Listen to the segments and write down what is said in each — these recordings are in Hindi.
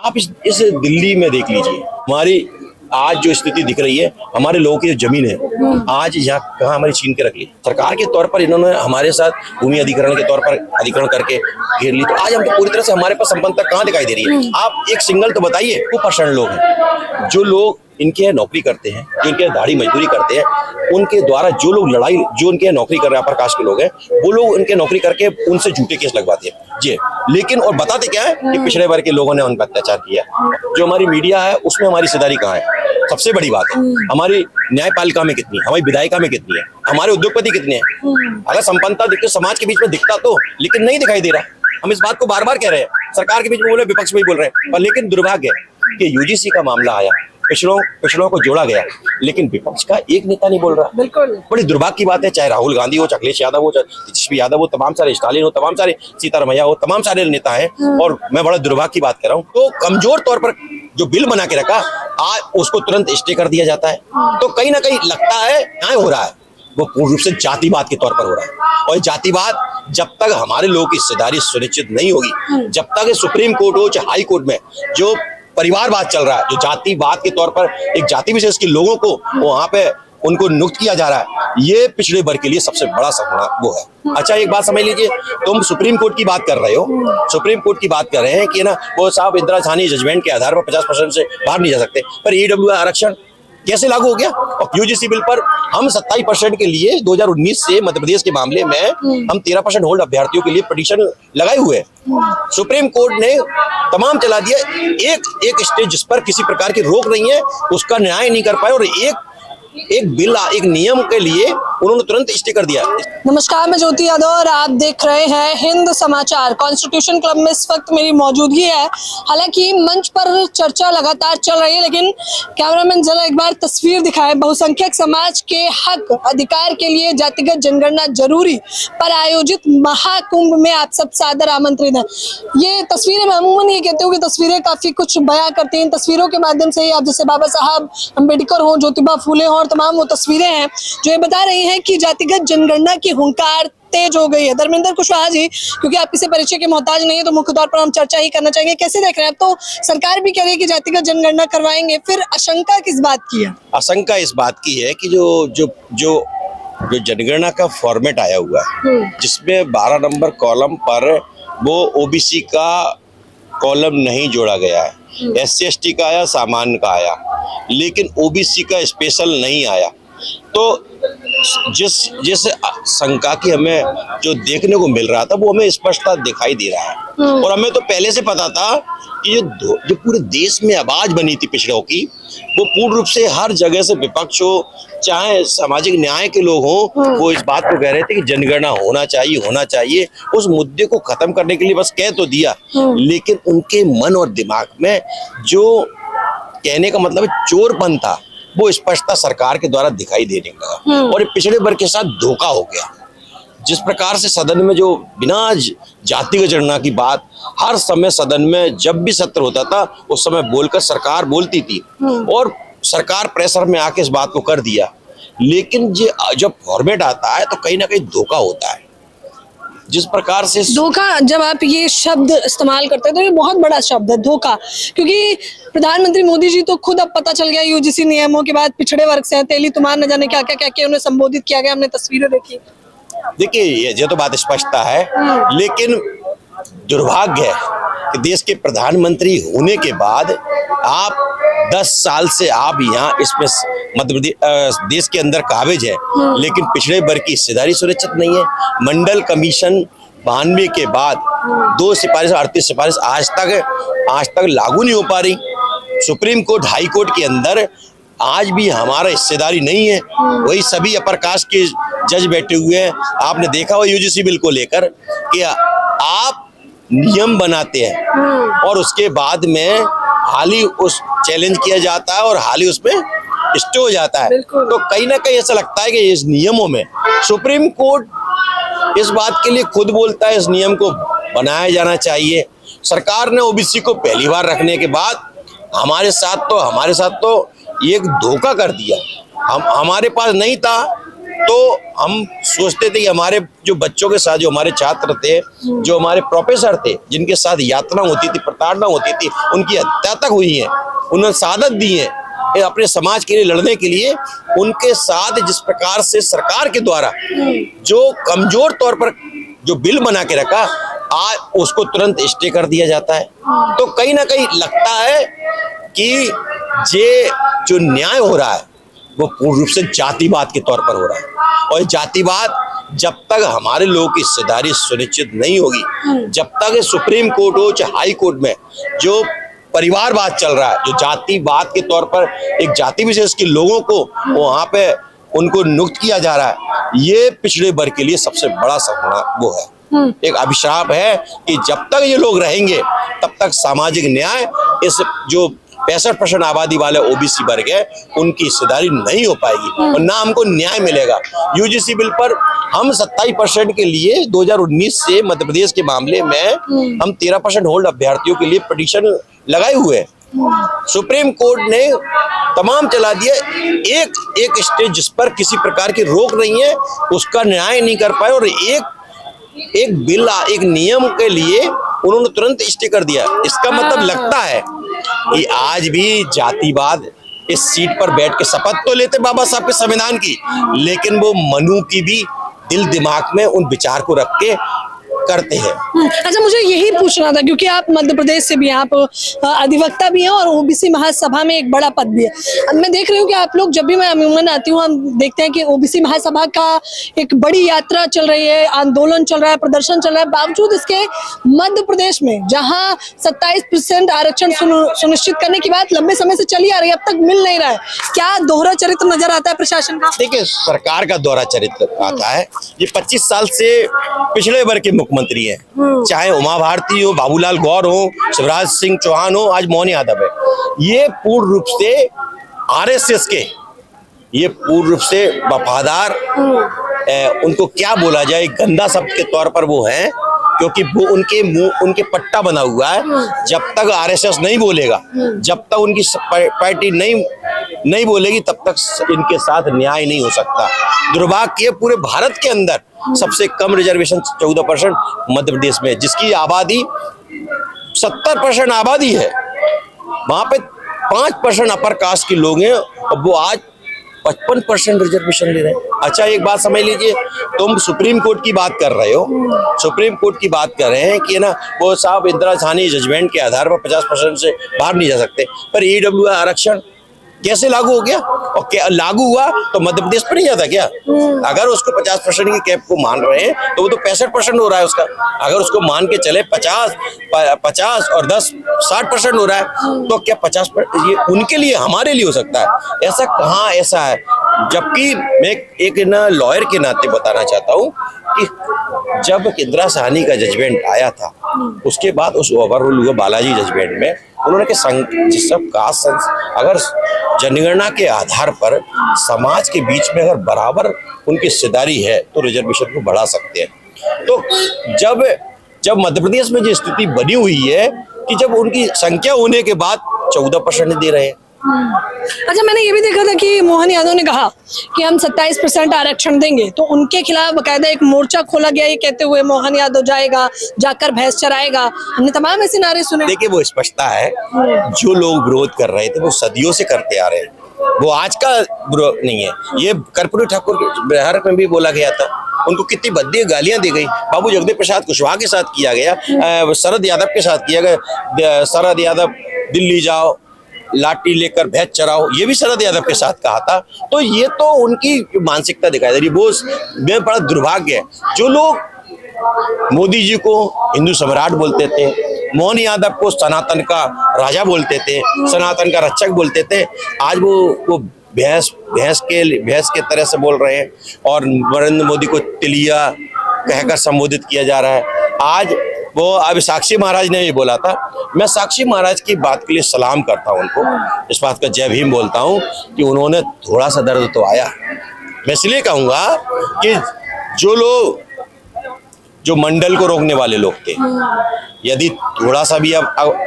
आप इस दिल्ली में देख लीजिए, हमारी आज जो स्थिति दिख रही है, हमारे लोगों की जो जमीन है आज यहाँ कहाँ हमारी छीन के रख ली। सरकार के तौर पर इन्होंने हमारे साथ भूमि अधिग्रहण के तौर पर अधिग्रहण करके घेर ली, तो आज हम तो पूरी तरह से हमारे पास संपन्नता कहाँ दिखाई दे रही है। आप एक सिंगल तो बताइए, 2% लोग हैं जो लोग इनके यहाँ नौकरी करते हैं, जो इनके यहाँ दाढ़ी मजदूरी करते हैं, उनके द्वारा जो लोग लड़ाई, जो उनके यहाँ नौकरी कर रहे हैं अपर कास्ट के लोग हैं, वो लोग उनके नौकरी करके उनसे झूठे केस लगवाते हैं जी। लेकिन और बताते क्या है कि पिछड़े वर्ग के लोगों ने उन पर अत्याचार किया। जो हमारी मीडिया है उसमें हमारी हिस्सेदारी कहाँ है? सबसे बड़ी बात है हमारी न्यायपालिका में कितनी है, हमारी विधायिका में कितनी है, हमारे उद्योगपति कितने हैं। अगर संपन्नता दिखते समाज के बीच में दिखता तो, लेकिन नहीं दिखाई दे रहा। हम इस बात को बार बार कह रहे हैं, सरकार के बीच में बोले, विपक्ष में भी बोल रहे हैं, पर लेकिन दुर्भाग्य है कि यूजीसी का मामला आया, पिछड़ों को जोड़ा गया, लेकिन विपक्ष का एक नेता नहीं बोल रहा। बिल्कुल बड़ी दुर्भाग्य की बात है, चाहे राहुल गांधी हो, अखिलेश यादव हो, तेजस्वी यादव हो, तमाम सारे स्टालिन हो, तमाम सारे सीतारमैया हो, तमाम सारे नेता हैं, और मैं बड़ा दुर्भाग्य की बात कर रहा हूँ। तो कमजोर तौर पर जो बिल बना के रखा, आज उसको तुरंत स्टे कर दिया जाता है। तो कहीं ना कहीं लगता है न्याय हो रहा है, वो पूर्ण रूप से जातिवाद के तौर पर हो रहा है। और जातिवाद जब तक हमारे लोगों की हिस्सेदारी सुनिश्चित नहीं होगी, जब तक सुप्रीम कोर्ट हो चाहे हाई कोर्ट में जो परिवारवाद चल रहा है, जो जातिवाद के तौर पर एक जाति विशेष के लोगों को वहां पे उनको नियुक्त किया जा रहा है, ये पिछड़े वर्ग के लिए सबसे बड़ा सपना वो है। अच्छा एक बात समझ लीजिए, तुम सुप्रीम कोर्ट की बात कर रहे हो, सुप्रीम कोर्ट की बात कर रहे हैं कि ना वो साहब इंदिरा साहनी जजमेंट के आधार पर 50% से बाहर नहीं जा सकते, पर ईडब्ल्यू आरक्षण कैसे लागू हो गया? और यूजीसी बिल पर हम 27% के लिए 2019 से मध्य प्रदेश के मामले में हम 13% होल्ड अभ्यर्थियों के लिए पिटीशन लगाए हुए हैं। सुप्रीम कोर्ट ने तमाम चला दिया, एक स्टेज जिस पर किसी प्रकार की रोक नहीं है उसका न्याय नहीं कर पाए, और एक बिल, एक नियम के लिए उन्होंने तुरंत स्टे कर दिया। नमस्कार, मैं ज्योति यादव और आप देख रहे हैं हिंद समाचार। कॉन्स्टिट्यूशन क्लब में इस वक्त मेरी मौजूदगी है। हालांकि मंच पर चर्चा लगातार चल रही है, लेकिन कैमरामैन जरा एक बार तस्वीर दिखाए। बहुसंख्यक समाज के हक अधिकार के लिए जातिगत जनगणना जरूरी पर आयोजित महाकुंभ में आप सब सादर आमंत्रित हैं। ये तस्वीरें, मैं अमूमन ये कहती हूँ कि तस्वीरें काफी कुछ बयां करती हैं। तस्वीरों के माध्यम से ही आप जैसे बाबा साहब अम्बेडकर हो, ज्योतिबा फूले हो, और तमाम वो तस्वीरें हैं जो ये बता रही हैं कि जातिगत जनगणना की हुंकार तेज हो गई है। धर्मेंद्र कुशवाहा जी, क्योंकि आप किसी परिचय के मोहताज नहीं है तो मुख्य तौर पर हम चर्चा ही करना चाहेंगे। कैसे देख रहे हैं? अब तो सरकार भी कह रही है कि जातिगत जनगणना करवाएंगे, फिर आशंका किस बात की है? आशंका इस बात की है कि जो जनगणना का फॉर्मेट आया हुआ है, जिसमें 12 नंबर कॉलम पर वो ओबीसी का कॉलम नहीं जोड़ा गया है, SC/ST का आया, सामान्य का आया, लेकिन ओबीसी का स्पेशल नहीं आया। तो जिस शंका की हमें जो देखने को मिल रहा था वो हमें स्पष्टता दिखाई दे रहा है। और हमें तो पहले से पता था कि जो पूरे देश में आवाज बनी थी पिछड़ों की, वो पूर्ण रूप से हर जगह से विपक्ष हो चाहे सामाजिक न्याय के लोग हों, वो इस बात को कह रहे थे कि जनगणना होना चाहिए। उस मुद्दे को खत्म करने के लिए बस कह तो दिया, लेकिन उनके मन और दिमाग में जो कहने का मतलब है चोरपन था, वो स्पष्टता सरकार के द्वारा दिखाई देने लगा। और पिछड़े वर्ग के साथ धोखा हो गया। जिस प्रकार से सदन में जो बिना जातिगत जनगणना की बात हर समय सदन में जब भी सत्र होता था उस समय बोलकर सरकार बोलती थी, और सरकार प्रेशर में आके इस बात को कर दिया, लेकिन जब फॉर्मेट आता है तो कहीं ना कहीं धोखा होता है। जिस प्रकार से धोखा, जब आप ये शब्द इस्तेमाल करते हैं तो ये बहुत बड़ा शब्द है धोखा, क्योंकि प्रधानमंत्री मोदी जी तो खुद अब पता चल गया यूजीसी नियमों के बाद पिछड़े वर्ग से तेली तुमार न जाने क्या क्या उन्हें संबोधित किया गया। हमने तस्वीरें देखी। देखिए ये तो बात स्पष्टता है, लेकिन दुर्भाग्य है कि देश के प्रधानमंत्री होने के बाद आप 10 साल से आप यहाँ इसमें मध्य प्रदेश देश के अंदर काबिज है, लेकिन पिछड़े वर्ग की हिस्सेदारी सुनिश्चित नहीं है। मंडल कमीशन 92 के बाद 2 सिफारिश 38 सिफारिश आज तक लागू नहीं हो पा रही। सुप्रीम कोर्ट, हाई कोर्ट के अंदर आज भी हमारा हिस्सेदारी नहीं है। वही सभी अपर कास्ट के जज बैठे हुए हैं। आपने देखा हो यूजीसी बिल को लेकर कि आप नियम बनाते हैं और उसके बाद में हाल ही उस चैलेंज किया जाता है और हाल ही उसमें स्टे हो जाता है। तो कहीं ना कहीं ऐसा लगता है कि इस नियमों में सुप्रीम कोर्ट इस बात के लिए खुद बोलता है इस नियम को बनाया जाना चाहिए। सरकार ने ओबीसी को पहली बार रखने के बाद हमारे साथ तो एक धोखा कर दिया। हमारे पास नहीं था तो हम सोचते थे कि हमारे जो बच्चों के साथ जो हमारे छात्र थे, जो हमारे प्रोफेसर थे, जिनके साथ यातना होती थी, प्रताड़ना होती थी, उनकी हत्या तक हुई है, उन्होंने शहादत दी है अपने समाज के लिए लड़ने के लिए, उनके साथ जिस प्रकार से सरकार के द्वारा जो कमजोर तौर पर जो बिल बना के रखा, आज उसको तुरंत स्टे कर दिया जाता है। तो कहीं ना कहीं लगता है कि ये जो न्याय हो रहा है वो पूर्ण रूप से जातिवाद के तौर पर हो रहा है, और जातिवाद जब तक हमारे लोगों की हिस्सेदारी सुनिश्चित नहीं होगी, जब तक सुप्रीम कोर्ट हो चाहे हाई कोर्ट में जो परिवारवाद चल रहा है, जो जातिवाद के तौर पर एक जाति विशेष के लोगों को वहां पे उनको नियुक्त किया जा रहा है, ये पिछड़े वर्ग के लिए सबसे बड़ा सपना वो है, एक अभिशाप है कि जब तक ये लोग रहेंगे तब तक सामाजिक न्याय इस जो 65% आबादी वाले ओबीसी वर्ग है उनकी हिस्सेदारी नहीं हो पाएगी और ना हमको न्याय मिलेगा। यूजीसी बिल पर हम 27% के लिए 2019 से मध्य प्रदेश के मामले में हम 13% होल्ड अभ्यर्थियों के लिए पिटीशन लगाए हुए हैं। सुप्रीम कोर्ट ने तमाम चला दिया, एक स्टेज जिस पर किसी प्रकार की रोक नहीं है उसका न्याय नहीं कर पाए, और एक बिल एक नियम के लिए उन्होंने तुरंत स्टे कर दिया। इसका मतलब लगता है कि आज भी जातिवाद इस सीट पर बैठ के शपथ तो लेते बाबा साहब के संविधान की, लेकिन वो मनु की भी दिल दिमाग में उन विचार को रख के करते हैं। अच्छा, मुझे यही पूछना था क्योंकि आप मध्य प्रदेश से भी हैं, आप अधिवक्ता भी हैं और ओबीसी महासभा में एक बड़ा पद भी है। अब मैं देख रही हूँ कि आप लोग जब भी मैं अमूमन आती हूँ हम देखते हैं कि ओबीसी महासभा का एक बड़ी यात्रा चल रही है, आंदोलन चल रहा है, प्रदर्शन चल रहा है। बावजूद इसके मध्य प्रदेश में जहाँ 27% आरक्षण सुनिश्चित करने की बात लंबे समय से चली आ रही है, अब तक मिल नहीं रहा है। क्या दोहरा चरित्र नजर आता है प्रशासन का? देखिए, सरकार का दोहरा चरित्र आता है। ये 25 साल से पिछड़े वर्ग के मुख्यमंत्री हैं, चाहे उमा भारती हो, बाबूलाल गौर हो, शिवराज सिंह चौहान हो, आज मोहन यादव है। ये पूर्ण रूप से आरएसएस के, ये पूर्ण रूप से वफादार, उनको क्या बोला जाए, गंदा शब्द के तौर पर वो हैं, क्योंकि वो उनके मुंह उनके पट्टा बना हुआ है। जब तक आरएसएस नहीं बोलेगा, जब तक उनकी पार्टी नहीं बोलेगी, तब तक इनके साथ न्याय नहीं हो सकता। दुर्भाग्य पूरे भारत के अंदर सबसे कम रिजर्वेशन 14% मध्य प्रदेश में, जिसकी आबादी 70% आबादी है, वहां पे 5% अपर कास्ट के लोग हैं और वो आज 55% रिजर्वेशन ले रहे हैं। अच्छा, एक बात समझ लीजिए, तुम सुप्रीम कोर्ट की बात कर रहे हो, सुप्रीम कोर्ट की बात कर रहे हैं कि ना वो साहब इंदिरा साहनी जजमेंट के आधार पर 50% से बाहर नहीं जा सकते, पर ईडब्ल्यूएस आरक्षण कैसे लागू हो गया? और क्या लागू हुआ तो मध्य प्रदेश पर नहीं जाता क्या? अगर उसको 50% की कैप को मान रहे हैं तो वो तो 65% हो रहा है उसका। अगर उसको मान के चले 50 और 10 60% हो रहा है, तो क्या 50% ये उनके लिए हमारे लिए हो सकता है? ऐसा कहाँ ऐसा है? जबकि मैं एक ना लॉयर के नाते बताना चाहता हूँ कि जब इंदिरा साहनी का जजमेंट आया था, उसके बाद उस ओवररूल हुआ बालाजी जजमेंट में, उन्होंने कि सब कास्ट अगर जनगणना के आधार पर समाज के बीच में अगर बराबर उनकी हिस्सेदारी है तो रिजर्वेशन को बढ़ा सकते हैं। तो जब मध्य प्रदेश में जो स्थिति बनी हुई है कि जब उनकी संख्या होने के बाद 14% दे रहे हैं। अच्छा, मैंने ये भी देखा था कि मोहन यादव ने कहा कि हम 27% आरक्षण देंगे, तो उनके खिलाफ बकायदा एक मोर्चा खोला गया, ये कहते हुए मोहन यादव जाकर भैंस चराएगा। हमने तमाम ऐसे नारे सुने। देखिए, वो स्पष्टता है, जो लोग विरोध कर रहे थे वो सदियों से करते आ रहे हैं, वो आज का विरोध नहीं है। ये कर्पूरी ठाकुर बिहार में भी बोला गया था, उनको कितनी भद्दी गालियां दी गई। बाबू जगदेव प्रसाद कुशवाहा के साथ किया गया, शरद यादव के साथ किया गया। शरद यादव दिल्ली जाओ, लाठी लेकर भैंस चराओ, ये भी शरद यादव के साथ कहा था। तो ये तो उनकी मानसिकता दिखाई दे रही। वो में बड़ा दुर्भाग्य है, जो लोग मोदी जी को हिंदू सम्राट बोलते थे, मोहन यादव को सनातन का राजा बोलते थे, सनातन का रक्षक बोलते थे, आज वो भैंस के तरह से बोल रहे हैं और नरेंद्र मोदी को तिलिया कहकर संबोधित किया जा रहा है। आज वो अभी साक्षी महाराज ने भी बोला था, मैं साक्षी महाराज की बात के लिए सलाम करता हूं उनको, इस बात का जय भीम बोलता हूं कि उन्होंने थोड़ा सा दर्द तो आया। मैं इसलिए कहूंगा कि जो मंडल को रोकने वाले लोग थे, यदि थोड़ा सा भी अब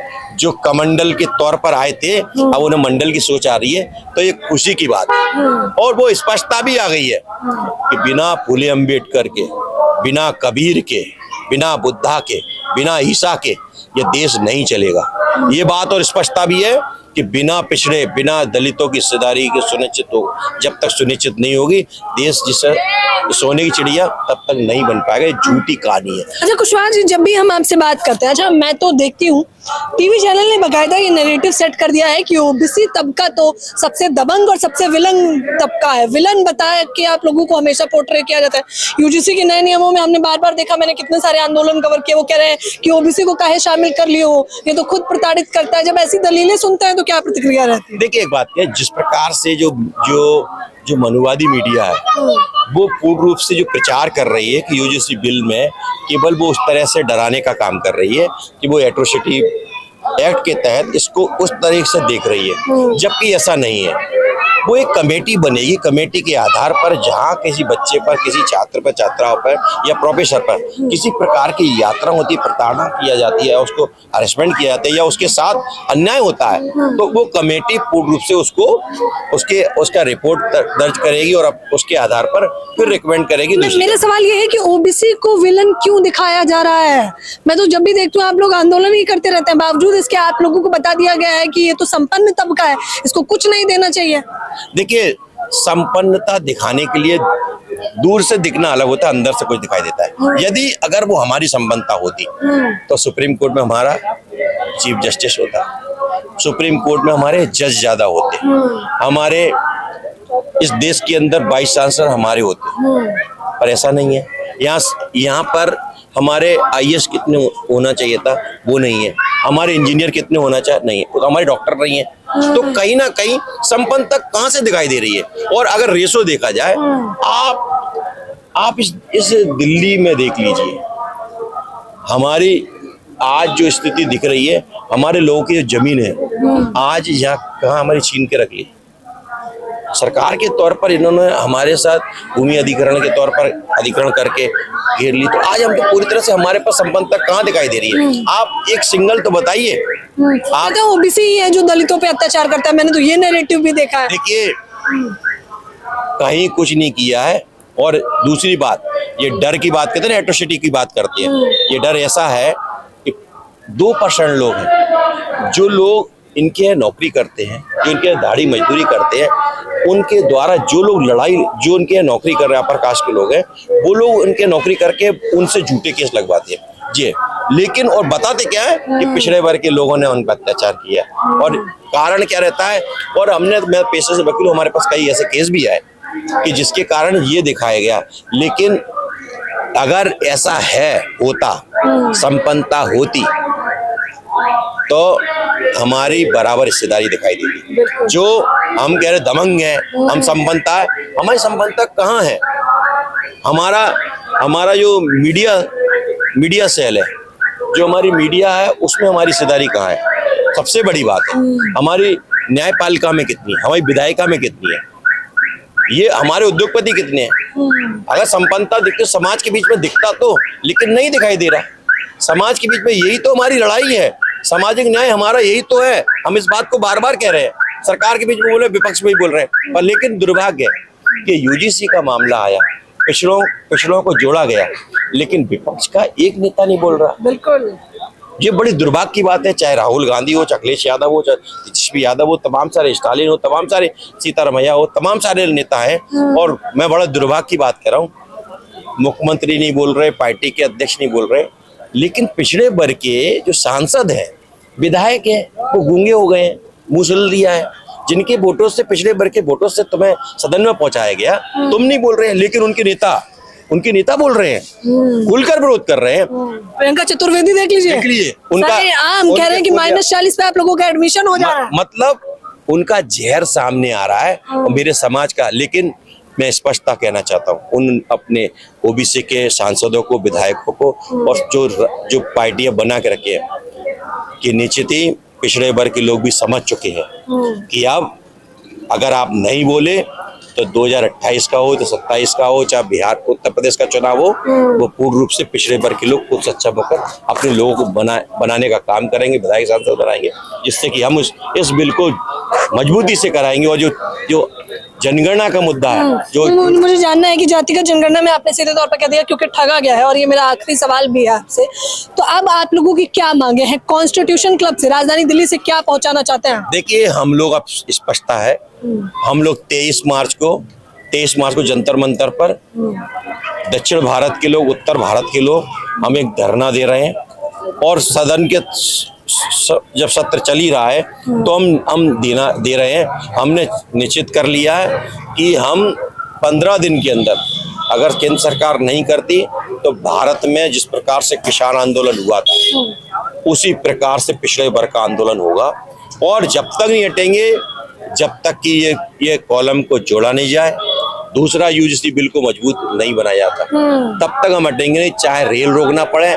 जो कमंडल के तौर पर आए थे अब उन्हें मंडल की सोच आ रही है, तो ये खुशी की बात है। और वो स्पष्टता भी आ गई है कि बिना फूले अम्बेडकर के, बिना कबीर के, बिना बुद्धा के, बिना ईसा के ये देश नहीं चलेगा। ये बात और स्पष्टता भी है कि बिना पिछड़े, बिना दलितों की हिस्सेदारी के सुनिश्चित हो, जब तक सुनिश्चित नहीं होगी देश जिसे सोने की चिड़िया तब तक नहीं बन पाएगा। ये झूठी कहानी है। अच्छा कुशवाहा जी, जब भी हम आपसे बात करते हैं, अच्छा मैं तो देखती हूँ टीवी चैनल ने बकायदा ये नैरेटिव सेट कर दिया है कि ओबीसी तबका तो सबसे दबंग और सबसे विलन तबका है। विलन बताया कि आप लोगों को हमेशा पोर्ट्रे किया जाता है। यूजीसी के नए नियमों में हमने बार बार देखा, मैंने कितने सारे आंदोलन कवर किए, वो कह रहे हैं कि ओबीसी को काहे शामिल कर लियो, ये तो खुद प्रताड़ित करता है। जब ऐसी दलीलें सुनते हैं तो क्या प्रतिक्रिया रहती है? देखिए एक बात है, जिस प्रकार से जो मनुवादी मीडिया है वो पूर्ण रूप से जो प्रचार कर रही है कि यूजीसी बिल में केवल वो उस तरह से डराने का काम कर रही है कि वो एट्रोसिटी एक्ट के तहत इसको उस तरह से देख रही है, जबकि ऐसा नहीं है। वो एक कमेटी बनेगी, कमेटी के आधार पर जहाँ किसी बच्चे पर, किसी छात्र पर, छात्राओं पर या प्रोफेसर पर किसी प्रकार की यात्रा होती है, प्रताड़ना किया जाती है, उसको हरेसमेंट किया जाता है या उसके साथ अन्याय होता है, तो वो कमेटी पूर्ण रूप से उसका रिपोर्ट दर्ज करेगी और उसके आधार पर फिर रिकमेंड करेगी। मेरा सवाल ये है कि ओबीसी को विलन क्यों दिखाया जा रहा है? मैं तो जब भी देखती हूँ आप लोग आंदोलन ही करते रहते हैं, बावजूद इसके आप लोगों को बता दिया गया है कि ये तो संपन्न तबका है, इसको कुछ नहीं देना चाहिए। देखिए संपन्नता दिखाने के लिए दूर से दिखना अलग होता है, अंदर से कुछ दिखाई देता है। यदि अगर वो हमारी संपन्नता होती तो सुप्रीम कोर्ट में हमारा चीफ जस्टिस होता, सुप्रीम कोर्ट में हमारे जज ज्यादा होते, हमारे इस देश के अंदर 22 सांसद हमारे होते, पर ऐसा नहीं है। यहाँ पर हमारे आईएएस कितने होना चाहिए था वो नहीं है, हमारे इंजीनियर कितने होना चाहिए नहीं है, तो हमारे डॉक्टर नहीं है। तो कहीं ना कहीं संपन्नता कहाँ से दिखाई दे रही है? और अगर रेशो देखा जाए, आप इस दिल्ली में देख लीजिए, हमारी आज जो स्थिति दिख रही है, हमारे लोगों की जो जमीन है आज यहाँ कहाँ हमारी छीन के रख ली। सरकार के तौर पर इन्होंने हमारे साथ भूमि अधिग्रहण के तौर पर अधिग्रहण करके घेर ली, तो आज हम तो पूरी तरह से हमारे पास संपन्नता कहाँ दिखाई दे रही है? आप एक सिंगल तो बताइए। आप तो ओबीसी ही है जो दलितों पे अत्याचार करता है, मैंने तो ये नैरेटिव भी देखा है। देखिए कहीं कुछ नहीं किया है। और दूसरी बात, ये डर की बात करते हैं, एट्रोसिटी की बात करते हैं, ये डर ऐसा है कि 2% लोग हैं, जो लोग इनके नौकरी करते हैं, जो इनके दाढ़ी मजदूरी करते हैं, उनके द्वारा जो लोग लड़ाई, जो उनके नौकरी कर रहे हैं अपर कास्ट के लोग हैं, वो लोग उनके नौकरी करके उनसे झूठे केस लगवाते हैं जी। लेकिन और बताते क्या है कि पिछड़े वर्ग के लोगों ने उन पर अत्याचार किया, और कारण क्या रहता है? और मैं पेशे से वकील हूं, हमारे पास कई ऐसे केस भी आए कि जिसके कारण ये दिखाया गया। लेकिन अगर ऐसा होता, संपन्नता होती, तो हमारी बराबर हिस्सेदारी दिखाई देती। जो हम कह रहे दबंग है, हम संपन्नता है, हमारी संपन्नता कहाँ है? हमारा जो मीडिया सेल है, जो हमारी मीडिया है, उसमें हमारी हिस्सेदारी कहाँ है? सबसे बड़ी बात है हमारी न्यायपालिका में कितनी है, हमारी विधायिका में कितनी है, ये हमारे उद्योगपति कितने हैं? अगर संपन्नता दिखते समाज के बीच में दिखता तो, लेकिन नहीं दिखाई दे रहा। समाज के बीच में यही तो हमारी लड़ाई है, सामाजिक न्याय हमारा यही तो है। हम इस बात को बार बार कह रहे हैं, सरकार के बीच में बोले, विपक्ष में भी बोल रहे हैं, पर लेकिन दुर्भाग्य है कि यूजीसी का मामला आया, पिछड़ों को जोड़ा गया, लेकिन विपक्ष का एक नेता नहीं बोल रहा। बिल्कुल, ये बड़ी दुर्भाग्य की बात है। चाहे राहुल गांधी हो, अखिलेश यादव हो, चाहे तेजस्वी यादव हो, तमाम सारे स्टालिन हो, तमाम सारे सीतारमैया हो, तमाम सारे नेता हैं, और मैं बड़ा दुर्भाग्य की बात कर रहा हूँ, मुख्यमंत्री नहीं बोल रहे, पार्टी के अध्यक्ष नहीं बोल रहे, लेकिन पिछड़े वर्ग के जो सांसद हैं, विधायक हैं, वो गूंगे हो गए हैं, मुंह सुल दिया है। जिनके वोटों से, पिछड़े वर्ग के वोटों से तुम्हें सदन में पहुंचाया गया, तुम नहीं बोल रहे हैं, लेकिन उनके नेता बोल रहे हैं, खुलकर विरोध कर रहे हैं। प्रियंका चतुर्वेदी देख लीजिए, उनका आम कह रहे हैं कि -40 पे आप लोगों का एडमिशन हो जा रहा है। मतलब उनका जहर सामने आ रहा है और मेरे समाज का। लेकिन मैं स्पष्टता कहना चाहता हूँ उन अपने ओबीसी के सांसदों को, विधायकों को, और जो पार्टियां बना के रखे हैं कि निश्चित ही पिछड़े वर्ग के लोग भी समझ चुके हैं कि अब अगर आप नहीं बोले तो 2028 का हो तो 27 का हो, चाहे बिहार उत्तर प्रदेश का चुनाव हो, वो पूर्ण रूप से पिछड़े वर्ग के लोग खुद सच्चा होकर अपने लोगों को बनाने का काम करेंगे, विधायक सांसद बनाएंगे, जिससे कि हम इस बिल को मजबूती से कराएंगे। और जो जनगणना का मुद्दा है, जो मुझे जानना है कि जातिगत जनगणना में आपने सीधे तौर पर कह दिया क्योंकि ठगा गया है, और ये मेरा आखिरी सवाल भी है आपसे, तो अब आप लोगों की क्या मांगे हैं कॉन्स्टिट्यूशन क्लब से, राजधानी दिल्ली से क्या पहुंचाना चाहते हैं? देखिए, हम लोग अब स्पष्टता है, हम लोग 23 मार्च को जंतर मंतर पर दक्षिण भारत के लोग, उत्तर भारत के लोग हम एक धरना दे रहे हैं, और सदन के जब सत्र चल ही रहा है तो हम दे रहे हैं। हमने निश्चित कर लिया है कि हम 15 दिन के अंदर अगर केंद्र सरकार नहीं करती तो भारत में जिस प्रकार से किसान आंदोलन हुआ था उसी प्रकार से पिछड़े वर्ग का आंदोलन होगा। और जब तक नहीं हटेंगे, जब तक कि ये कॉलम को जोड़ा नहीं जाए, दूसरा यूजीसी बिल को मजबूत नहीं बनाया जाता, तब तक हम हटेंगे नहीं। चाहे रेल रोकना पड़े,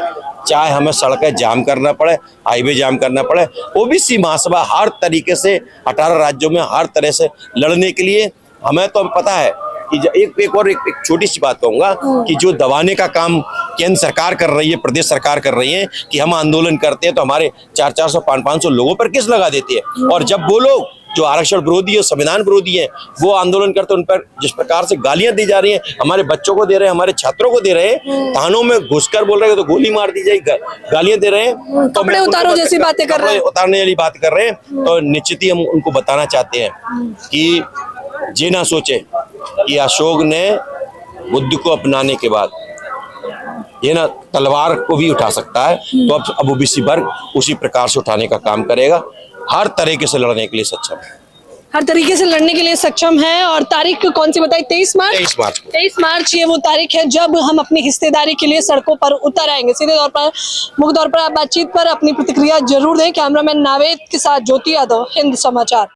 चाहे हमें सड़कें जाम करना पड़े, हाईवे जाम करना पड़े, ओबीसी महासभा हर तरीके से 18 राज्यों में हर तरह से लड़ने के लिए हमें तो पता है कि एक छोटी सी बात कहूंगा कि जो दबाने का काम केंद्र सरकार कर रही है, प्रदेश सरकार कर रही है कि हम आंदोलन करते हैं तो हमारे 400 500 लोगों पर केस लगा देते हैं, और जब वो लोग जो आरक्षण विरोधी है, संविधान विरोधी है, वो आंदोलन करते हैं, उन पर जिस प्रकार से गालियां दी जा रही हैं, हमारे बच्चों को दे रहे हैं, हमारे छात्रों को दे रहे हैं, थानों में घुसकर बोल रहे हैं तो गोली मार दी जाएगी, गालियां दे रहे हैं, तो कपड़े उतारो जैसी बातें कर रहे हैं, उतारने वाली बात कर रहे हैं। तो निश्चित ही हम उनको बताना चाहते हैं कि ये ना सोचे कि अशोक ने बुद्ध को अपनाने के बाद ये ना तलवार को भी उठा सकता है, तो अब ओबीसी वर्ग उसी प्रकार से उठाने का काम करेगा, हर तरीके से लड़ने के लिए सक्षम है, हर तरीके से लड़ने के लिए सक्षम है। और तारीख कौन सी बताई? 23 मार्च। 23 मार्च ये वो तारीख है जब हम अपनी हिस्सेदारी के लिए सड़कों पर उतर आएंगे। सीधे तौर पर, मुख्य तौर पर आप बातचीत पर अपनी प्रतिक्रिया जरूर दें। कैमरामैन नावेद के साथ ज्योति यादव, हिंद समाचार।